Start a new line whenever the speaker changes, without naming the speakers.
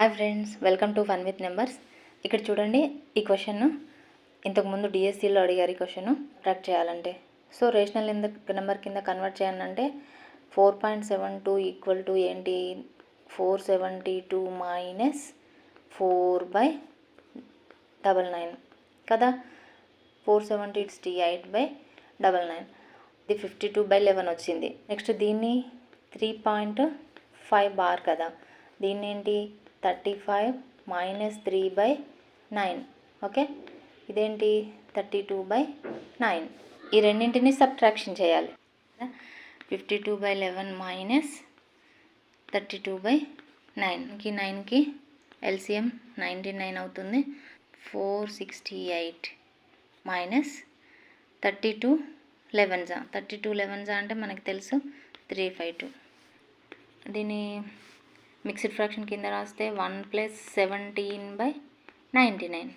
Hi friends, welcome to fun with numbers. ఇక్కడ చూడండి, ఈ క్వశ్చన్ ఇంతకుముందు డిఎస్సిలో అడిగారు. ఈ క్వశ్చన్ ట్రాక్ చేయాలంటే సో రేషనల్ నెంబర్ కింద కన్వర్ట్ చేయాలంటే 4.72 ఈక్వల్ టు ఏంటి, 472 మైనస్ 4/99 కదా. 478/99 ఇది 52/11 వచ్చింది. నెక్స్ట్ దీన్ని 3.5 బార్ కదా, దీన్ని ఏంటి 35 మైనస్ 3/9. ఓకే, ఇదేంటి 32/9. ఈ రెండింటిని సబ్ట్రాక్షన్ చేయాలి. 52/11 మైనస్ 32/9కి 9కి ఎల్సిఎం 99 అవుతుంది. 468 మైనస్ 32 11 అంటే మనకి తెలుసు 352. దీన్ని మిక్స్డ్ ఫ్రాక్షన్ కింద రాస్తే 1 + 17/99.